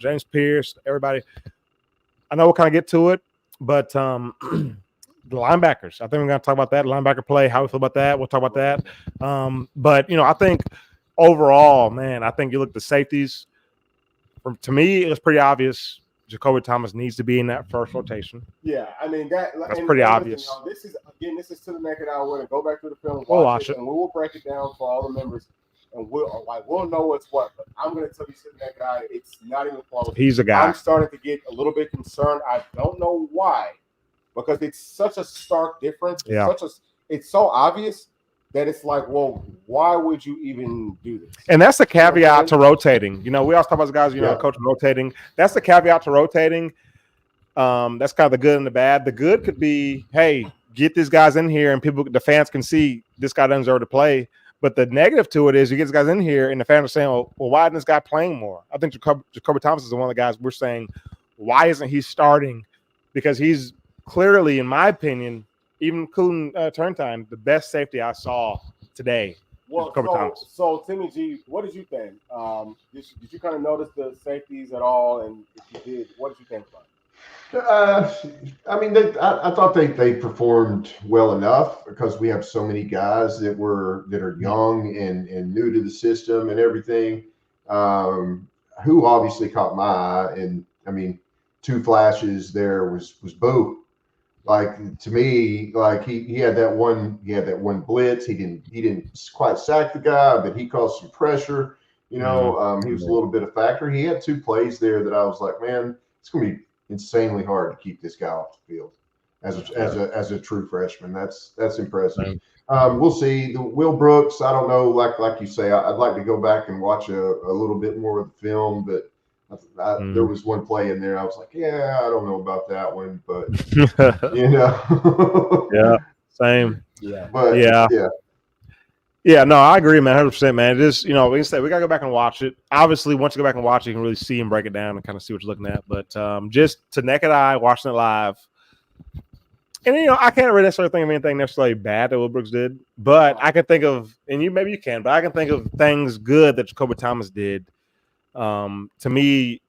James Pierce, everybody. I know we'll kind of get to it, but the linebackers, I think we're going to talk about that. Linebacker play, how we feel about that. We'll talk about that. But I think overall, man, I think you look at the safeties. to me, it was pretty obvious Jacoby Thomas needs to be in that first rotation. Yeah, I mean that's pretty obvious. Listen, this is to the naked eye. We're gonna go back to the film, watch it, and we will break it down for all the members, and we'll know what's what. But I'm gonna tell you to the naked eye, it's not even close. He's a guy. I'm starting to get a little bit concerned. I don't know why, because it's such a stark difference. It's so obvious that it's like, well, why would you even do this? And that's the caveat to rotating. We always talk about guys, coach rotating. That's the caveat to rotating. That's kind of the good and the bad. The good could be, hey, get these guys in here and the fans can see this guy doesn't deserve to play. But the negative to it is you get these guys in here and the fans are saying, well, why isn't this guy playing more? I think Jacoby Thomas is one of the guys we're saying, why isn't he starting? Because he's clearly, in my opinion, even including turn time, the best safety I saw today. Well, so Timmy G, what did you think? Did you kind of notice the safeties at all? And if you did, what did you think about it? I mean, I thought they performed well enough because we have so many guys that are young and new to the system and everything. Who obviously caught my eye, and I mean, 2 flashes there was Boo. Like, to me, like he had that one blitz. He didn't quite sack the guy, but he caused some pressure. He was a little bit of factor. He had 2 plays there that I was like, man, it's gonna be insanely hard to keep this guy off the field as a true freshman. That's impressive. We'll see. The Will Brooks, I don't know. Like you say, I'd like to go back and watch a little bit more of the film, but there was one play in there I was like, yeah, I don't know about that one, but yeah, same. Yeah, but yeah. No, I agree, man, 100%, man. It is, we gotta go back and watch it. Obviously, once you go back and watch it, you can really see and break it down and kind of see what you're looking at. But just to naked eye, watching it live, and I can't really necessarily think of anything necessarily bad that Will Brooks did, but I can think of, and maybe you can, but I can think of things good that Jacoby Thomas did. To me,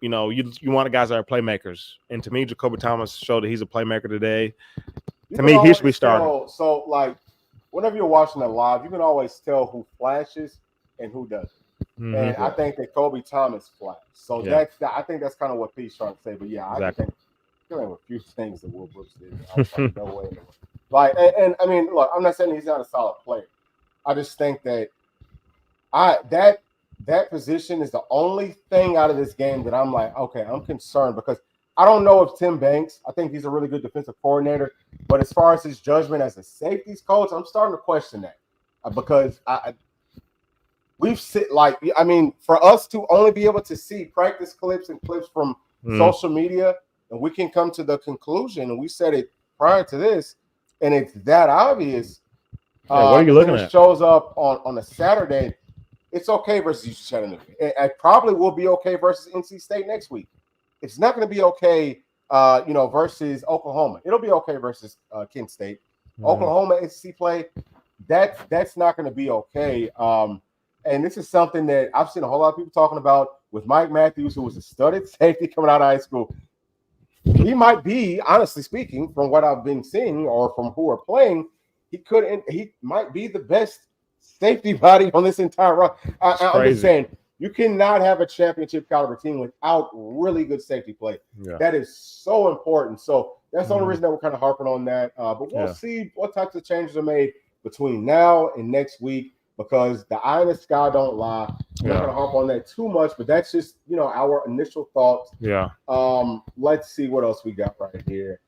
you want guys that are playmakers, and to me, Jacoby Thomas showed that he's a playmaker today. To me, he should be starting. So, like, whenever you're watching it live, you can always tell who flashes and who doesn't. Mm-hmm. And I think that Jacoby Thomas flashed. So I think that's kind of what Pete's trying to say. But yeah, exactly. I think there were a few things that Will Brooks did. I was like, no way. Like, and I mean, look, I'm not saying he's not a solid player. I just think that that position is the only thing out of this game that I'm like, okay, I'm concerned because I don't know if Tim Banks, I think he's a really good defensive coordinator, but as far as his judgment as a safeties coach, I'm starting to question that because for us to only be able to see practice clips and clips from social media, and we can come to the conclusion, and we said it prior to this, and it's that obvious. What are you looking at? It shows up on a Saturday. It's okay versus UT Chattanooga. It probably will be okay versus NC State next week. It's not going to be okay, versus Oklahoma. It'll be okay versus Kent State. Oklahoma SEC play, that's not going to be okay. And this is something that I've seen a whole lot of people talking about with Mike Matthews, who was a studded safety coming out of high school. He might be, honestly speaking, from what I've been seeing or from who are playing, he might be the best safety body on this entire run. I'm just saying, you cannot have a championship caliber team without really good safety play. Yeah. That is so important. So that's the only reason that we're kind of harping on that. But we'll see what types of changes are made between now and next week because the eye in the sky don't lie. We're not going to harp on that too much, but that's just, our initial thoughts. Yeah. Let's see what else we got right here.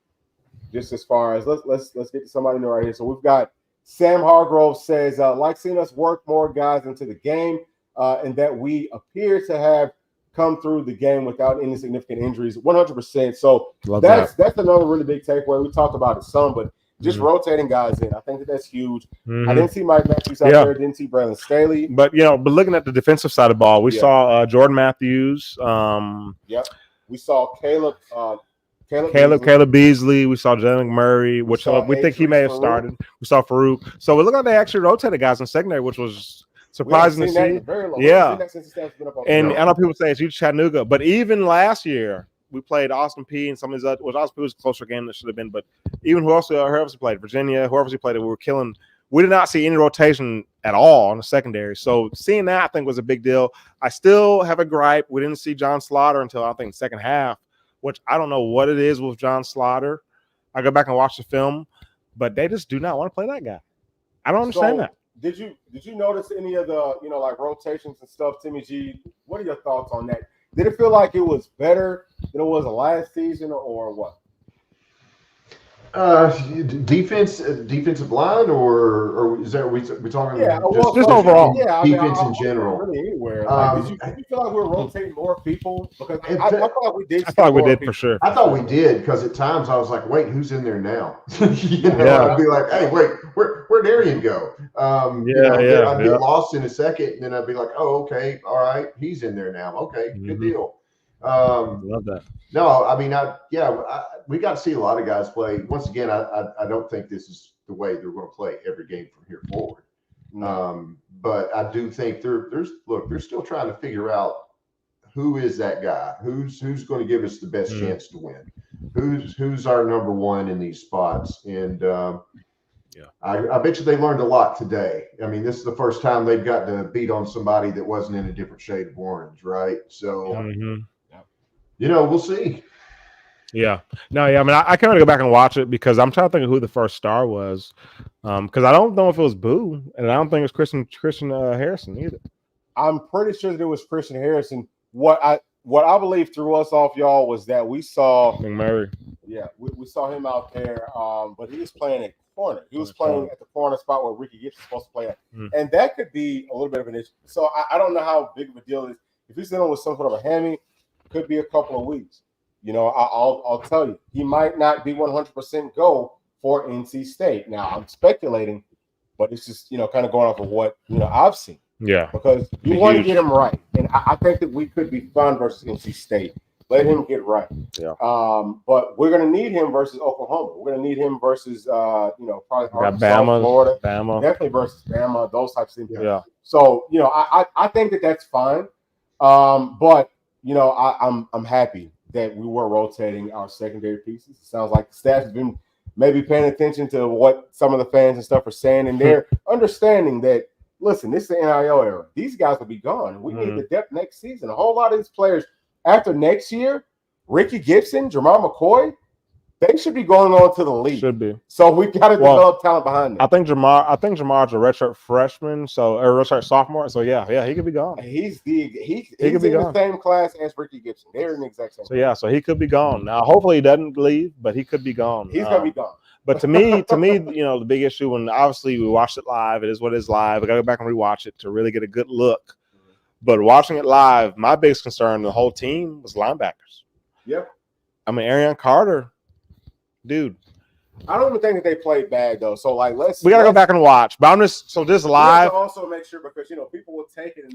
Just as far as let's get to somebody new right here. So we've got Sam Hargrove says, like seeing us work more guys into the game and that we appear to have come through the game without any significant injuries, 100%. So that's another really big takeaway. We talked about it some, but just rotating guys in. I think that's huge. I didn't see Mike Matthews out there. Didn't see Braylon Staley. But, but looking at the defensive side of the ball, we saw Jordan Matthews. We saw Caleb Beasley. We saw Jalen McMurray, which we think he may have started. We saw Farouk. So we look like they actually rotated guys in secondary, which was surprising to see. Yeah. And I know people say it's UT Chattanooga, but even last year we played Austin P and some of these other. Austin P was a closer game than it should have been, but even whoever else we played, Virginia, whoever else we played, we were killing we did not see any rotation at all on the secondary. So seeing that, I think, was a big deal. I still have a gripe. We didn't see John Slaughter until, I think, the second half, which I don't know what it is with John Slaughter. I go back and watch the film, but they just do not want to play that guy. I don't understand that. Did you notice any of the, like rotations and stuff, Timmy G? What are your thoughts on that? Did it feel like it was better than it was the last season, or what? Defensive line, or is that we talking? Yeah, just overall. Yeah, defense in general. Really anywhere. Like, did you feel like we were rotating more people? Because I felt like we did. I thought we did for sure. I thought we did, because at times I was like, "Wait, who's in there now?" I'd be like, "Hey, wait, where'd Darian go?" I'd get lost in a second, and then I'd be like, "Oh, okay, all right, he's in there now. Okay, good deal." Love that. No, I mean, we got to see a lot of guys play. Once again, I don't think this is the way they're going to play every game from here forward. But I do think they're still trying to figure out who is that guy, who's going to give us the best chance to win, who's our number one in these spots, and I bet you they learned a lot today. I mean, this is the first time they've got to beat on somebody that wasn't in a different shade of orange, right? So. We'll see. Yeah. No, yeah. I mean, I can't really go back and watch it because I'm trying to think of who the first star was. Because I don't know if it was Boo, and I don't think it was Christian Harrison either. I'm pretty sure that it was Christian Harrison. What I believe threw us off, y'all, was that we saw McMurray. Yeah, we saw him out there, but he was playing at corner. He was playing at the corner spot where Ricky Gibson was supposed to play at. And that could be a little bit of an issue. So I don't know how big of a deal it is. If he's dealing with some sort of a hammy, could be a couple of weeks. I'll tell you, he might not be 100% go for NC State. Now, I'm speculating, but it's just, kind of going off of what, I've seen. Yeah. Because you want to get him right. And I think that we could be fine versus NC State. Let him get right. Yeah. But we're going to need him versus Oklahoma. We're going to need him versus, probably Arkansas, Bama, Florida. Bama. Definitely versus Bama, those types of things. Yeah. So, I think that that's fine. But, I'm happy that we were rotating our secondary pieces. It sounds like the staff has been maybe paying attention to what some of the fans and stuff are saying, and they're understanding that, listen, this is the NIL era. These guys will be gone. We need the depth next season. A whole lot of these players, after next year, Ricky Gibson, Jamal McCoy, they should be going on to the league. Should be. So we got to develop talent behind them. I think Jamar's a redshirt freshman, or redshirt sophomore. So yeah, he could be gone. He's in the same class as Ricky Gibson. They're in the exact same. So he could be gone. Now, hopefully he doesn't leave, but he could be gone. He's gonna be gone. But to me, the big issue, when obviously we watched it live, it is what it is live. I got to go back and rewatch it to really get a good look. But watching it live, my biggest concern, the whole team, was linebackers. Yep. I mean, Arian Carter, dude. I don't even think that they played bad though. So we gotta go back and watch. But I'm just live. We have to also make sure, because people will take it and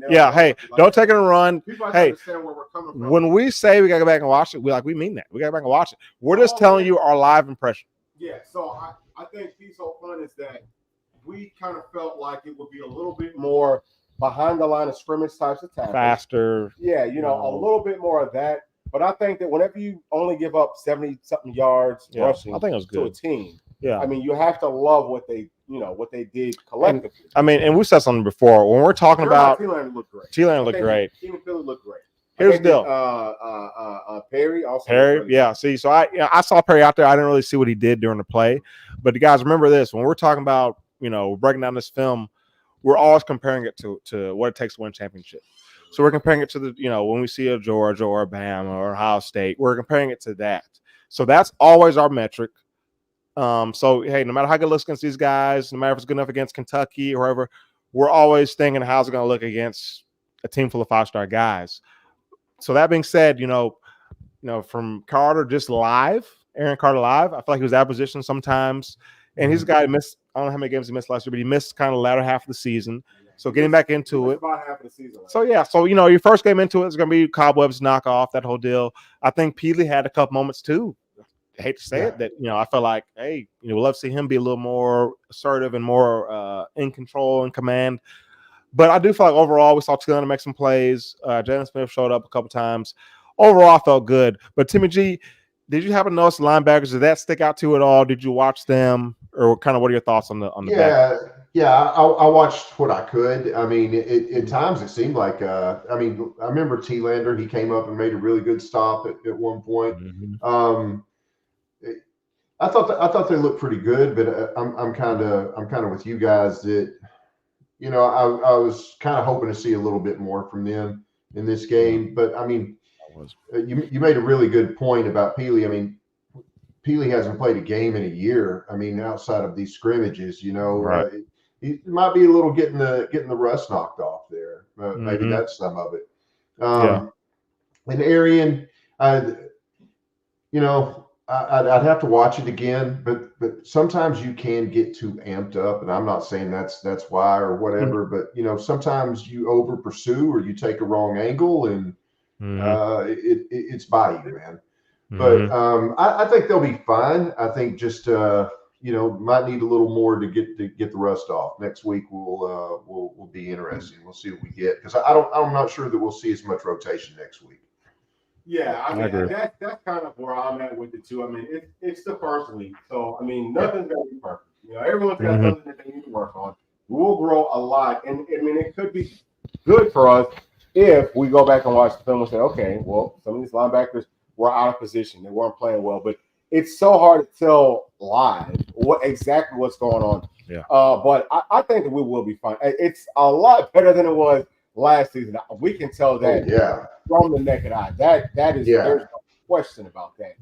don't take it and run. People have to understand where we're coming from. When we say we gotta go back and watch it, we mean that. We gotta go back and watch it. We're just telling you our live impression. Yeah. So I think piece whole point is that we kind of felt like it would be a little bit more behind the line of scrimmage types of tackles. Faster. Yeah, a little bit more of that. But I think that whenever you only give up 70-something yards rushing I think it was good. to a team, I mean, you have to love what they did collectively. And we said something before. When we're talking about T-Lane looked great. T-Lane looked great. Keenan Philly looked great. Here's the deal. Perry also. Yeah. See, so I saw Perry out there. I didn't really see what he did during the play. But you guys remember this. When we're talking about, breaking down this film, we're always comparing it to what it takes to win a championship. So we're comparing it to the, when we see a Georgia or a Bama or Ohio State, we're comparing it to that. So that's always our metric. So, hey, no matter how good it looks against these guys, no matter if it's good enough against Kentucky or whoever, we're always thinking how's it going to look against a team full of five-star guys. So that being said, from Carter just live, Aaron Carter live, I feel like he was out of position sometimes. And he's a guy who missed, I don't know how many games he missed last year, but he missed kind of the latter half of the season. So getting back into it. About half of the season. So your first game into it is going to be cobwebs, knock off, that whole deal. I think Peely had a couple moments too. I hate to say it, that I felt like, hey, we'd love to see him be a little more assertive and more in control and command. But I do feel like overall we saw T-Lane make some plays. Jalen Smith showed up a couple times. Overall, I felt good. But Timmy G, did you happen to notice the linebackers? Did that stick out to you at all? Did you watch them, or kind of what are your thoughts on the back? Yeah, I watched what I could. I mean, at times it seemed like, I mean, I remember T-Lander, he came up and made a really good stop at one point. Mm-hmm. I thought they looked pretty good, but I'm kind of with you guys that, I was kind of hoping to see a little bit more from them in this game. But I mean, you made a really good point about Peely. I mean, Peely hasn't played a game in a year. I mean, outside of these scrimmages, Right. He might be a little getting the rust knocked off there. Maybe that's some of it. Yeah. And Arian, I'd have to watch it again, but sometimes you can get too amped up, and I'm not saying that's why or whatever, but sometimes you over pursue or you take a wrong angle, and it's by you, man. But I think they'll be fine. I think just might need a little more to get the rust off. Next week will be interesting. We'll see what we get, because I'm not sure that we'll see as much rotation next week. Yeah, I mean, agree. that's kind of where I'm at with it too. I mean, it's the first week, so I mean, nothing's gonna be perfect. Everyone's got something that they need to work on. We'll grow a lot, and I mean, it could be good for us if we go back and watch the film and say, okay, well, some of these linebackers were out of position, they weren't playing well, but it's so hard to tell live exactly what's going on. Yeah. But I think that we will be fine. It's a lot better than it was last season. We can tell that. Oh, yeah. From the naked eye. That is, there's no question about that.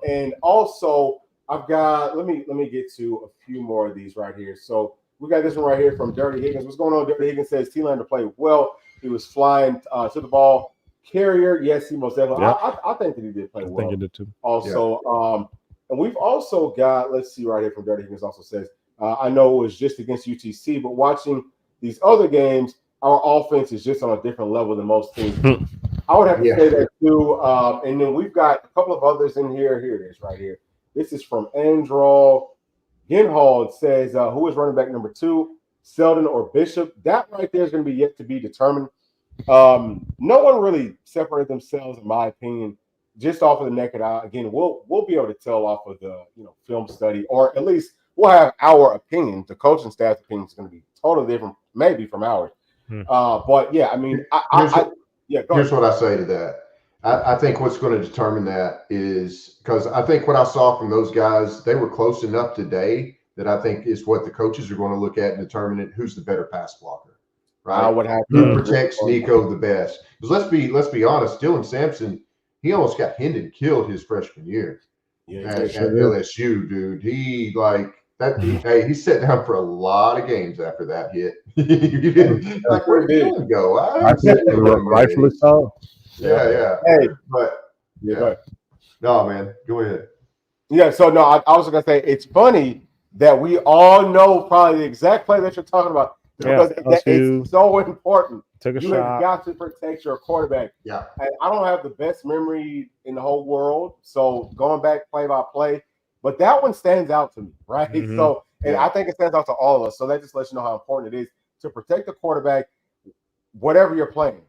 And also I've got, let me get to a few more of these right here. So we got this one right here from Dirty Higgins. What's going on? Dirty Higgins says T-Lander played well. He was flying to the ball carrier. Yes, he most definitely. Yeah. I think that he did play well. I think he did too. Also, and we've also got, let's see right here from Dirty Higgins also says, I know it was just against UTC, but watching these other games, our offense is just on a different level than most teams. I would have to say that too. And then we've got a couple of others in here. Here it is right here. This is from Andrew Ginhall. It says, who is running back number 2, Selden or Bishop? That right there is going to be yet to be determined. No one really separated themselves, in my opinion, just off of the naked eye. Again, we'll be able to tell off of the film study, or at least we'll have our opinion. The coaching staff's opinion is going to be totally different, maybe from ours. But yeah, I mean, Here's what I say to that. I think what's going to determine that is, because I think what I saw from those guys, they were close enough today that I think is what the coaches are going to look at and determine who's the better pass blocker, right? Who protects Nico the best? Because let's be honest, Dylan Sampson, he almost got Hendon killed his freshman year at LSU, dude. He he sat down for a lot of games after that hit. Like, where'd Dylan go? Rightfully so. Yeah. Hey, but no, man, go ahead. Yeah, so no, I was gonna say it's funny that we all know probably the exact play that you're talking about, because it's so important. Took a you shot. have got to protect your quarterback. Yeah. And I don't have the best memory in the whole world, so going back play by play, but that one stands out to me, right? So, and I think it stands out to all of us. So that just lets you know how important it is to protect the quarterback, whatever you're playing,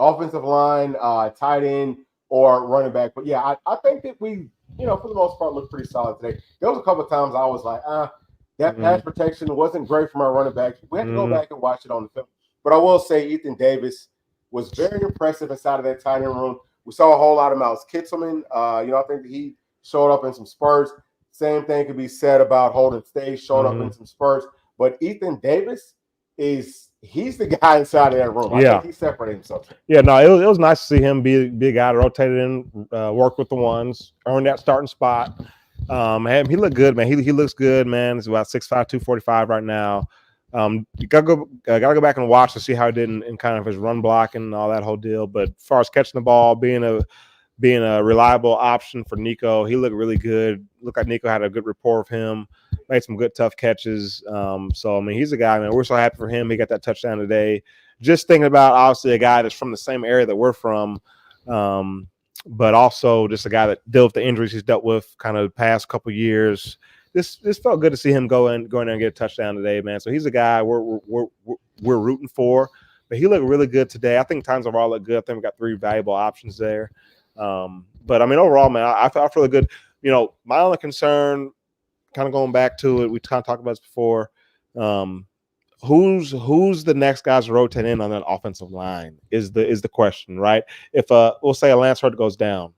offensive line, tight end, or running back. But yeah, I think that we, for the most part, looked pretty solid today. There was a couple of times I was like, that pass protection wasn't great from our running backs. We had to go back and watch it on the film. But I will say Ethan Davis was very impressive inside of that tight end room. We saw a whole lot of Miles Kitselman. I think that he showed up in some spurts. Same thing could be said about Holden Stage, showed up in some spurts. But Ethan Davis he's the guy inside of that room. I think he separated himself. Yeah, no, it was nice to see him be a guy that rotated in, work with the ones, earn that starting spot. He looked good, man. He looks good, man. He's about 6'5", 245 right now. You gotta go back and watch to see how he did in kind of his run blocking and all that whole deal. But as far as catching the ball, being a reliable option for Nico, he looked really good. Looked like Nico had a good rapport with him, made some good tough catches. So I mean, he's a guy, man. We're so happy for him. He got that touchdown today. Just thinking about obviously a guy that's from the same area that we're from, but also just a guy that dealt with the injuries he's dealt with kind of the past couple of years. This felt good to see him go in there and get a touchdown today, man. So he's a guy we're rooting for. But he looked really good today. I think times overall look good. I think we got 3 valuable options there. But I mean, overall, man, I feel really good. My only concern, kind of going back to it, we kind of talked about this before. Who's the next guys to rotate in on that offensive line is the question, right? If we'll say a Lance Hurt goes down,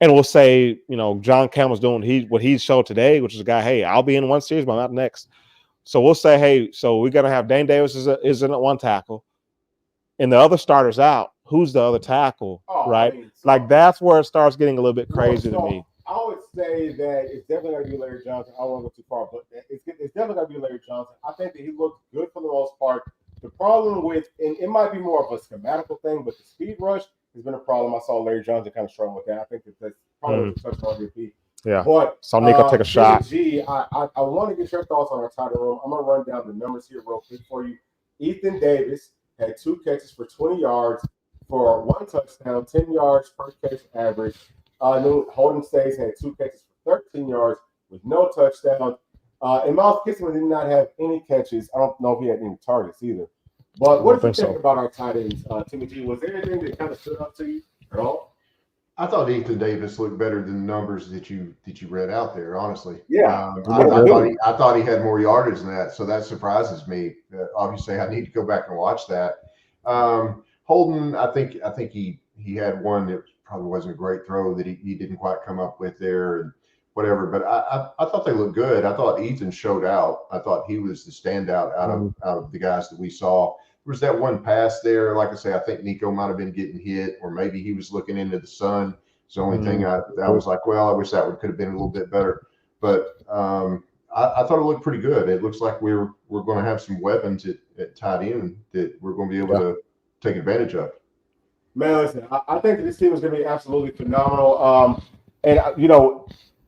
and we'll say, John Campbell's doing what he showed today, which is a guy, hey, I'll be in one series, but I'm not next. So we'll say, hey, so we're gonna have Dane Davis is in at one tackle, and the other starter's out. Who's the other tackle, right? That's where it starts getting a little bit crazy to me. I would say that it's definitely going to be Larry Johnson. I don't want to go too far, but it's definitely going to be Larry Johnson. I think that he looked good for the most part. The problem with, and it might be more of a schematical thing, but the speed rush has been a problem. I saw Larry Johnson kind of struggle with that. I think that's probably what touched on MVP. Yeah. But so Nico take a shot. I want to get your thoughts on our tight end room. I'm going to run down the numbers here real quick for you. Ethan Davis had 2 catches for 20 yards for 1 touchdown, 10 yards per catch average. Holden Stays had 2 catches for 13 yards with no touchdown. And Miles Kissman did not have any catches. I don't know if he had any targets either. But what did you think about our tight ends, Timmy G? Was there anything that kind of stood up to you at all? I thought Ethan Davis looked better than the numbers that you read out there. Honestly, yeah, I thought he had more yardage than that, so that surprises me. Obviously, I need to go back and watch that. Holden, I think he had one that probably wasn't a great throw that he didn't quite come up with there and whatever. But I thought they looked good. I thought Ethan showed out. I thought he was the standout out of the guys that we saw. There was that one pass there. Like I say, I think Nico might have been getting hit, or maybe he was looking into the sun. It's the only thing I was like, well, I wish that could have been a little bit better. But I thought it looked pretty good. It looks like we're going to have some weapons at tight end that we're going to be able to take advantage of. Man, listen, I think this team is going to be absolutely phenomenal. And,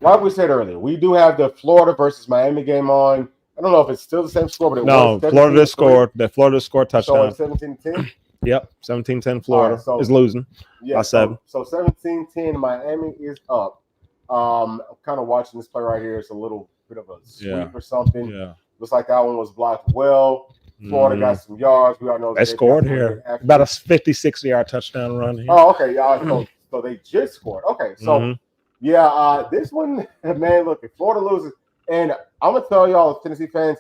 like we said earlier, we do have the Florida versus Miami game on. I don't know if it's still the same score, but it was. Florida scored. The Florida scored touchdown. So 17-10? Yep, 17-10 Florida is losing by 7. So 17-10, Miami is up. I'm kind of watching this play right here. It's a little bit of a sweep or something. Yeah. Looks like that one was blocked well. Florida got some yards. We all know they scored here. About a 56-yard touchdown run here. Oh, okay. So they just scored. Okay. So, this one, man, look, if Florida loses, and I'm going to tell y'all, Tennessee fans,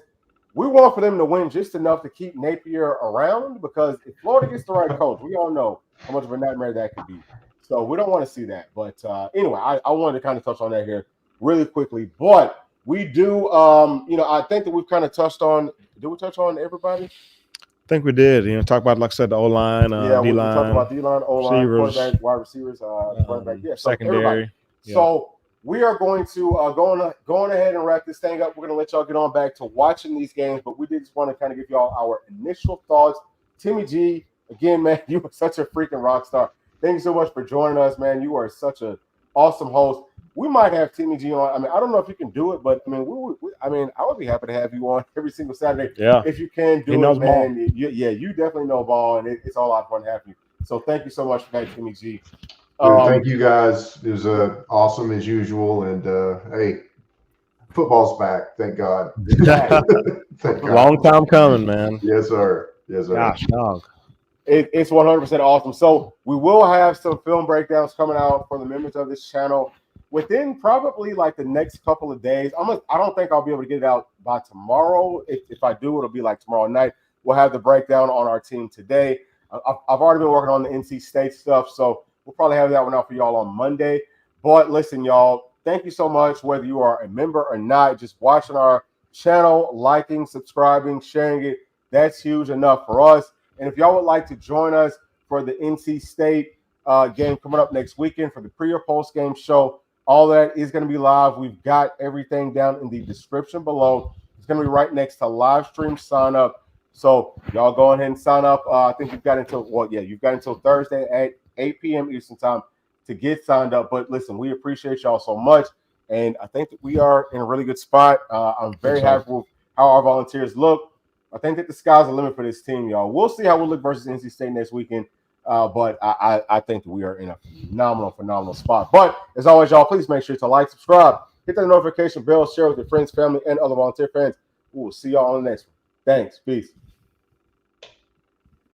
we want for them to win just enough to keep Napier around, because if Florida gets the right coach, we all know how much of a nightmare that could be. So we don't want to see that. But anyway, I wanted to kind of touch on that here really quickly. But we do, I think that we've kind of touched on. Did we touch on everybody? I think we did. Talk about, like I said, the O-line, D-line. We talked about D-line, O-line, quarterback, wide receivers, running back. Yeah, secondary. So we are going to going ahead and wrap this thing up. We're going to let y'all get on back to watching these games, but we did just want to kind of give y'all our initial thoughts. Timmy G, again, man, you are such a freaking rock star. Thank you so much for joining us, man. You are such an awesome host. We might have Timmy G on. I mean, I don't know if you can do it, but I mean, I would be happy to have you on every single Saturday. Yeah, if you can do it, man. You definitely know ball, and it's all out of fun having you. So thank you so much for that, Timmy G. Thank you guys. It was awesome as usual, and hey, football's back. Thank God. Thank God. Long time coming, man. Yes, sir. Yes, sir. Gosh, dog. It's 100% awesome. So we will have some film breakdowns coming out for the members of this channel within probably like the next couple of days. I don't think I'll be able to get it out by tomorrow. If I do, it'll be like tomorrow night. We'll have the breakdown on our team today. I've already been working on the NC State stuff, so we'll probably have that one out for y'all on Monday. But listen, y'all, thank you so much, whether you are a member or not, just watching our channel, liking, subscribing, sharing it. That's huge enough for us. And if y'all would like to join us for the NC State game coming up next weekend for the pre or post game show, all that is going to be live. We've got everything down in the description below. It's going to be right next to live stream sign up. So y'all go ahead and sign up. I think you've got until Thursday at 8 p.m. Eastern time to get signed up. But listen, we appreciate y'all so much. And I think that we are in a really good spot. I'm very happy with how our volunteers look. I think that the sky's the limit for this team, y'all. We'll see how we look versus NC State next weekend. But I think that we are in a phenomenal spot. But as always, y'all, please make sure to like, subscribe, hit that notification bell, share with your friends, family, and other volunteer fans. We will see y'all on the next one. Thanks. Peace.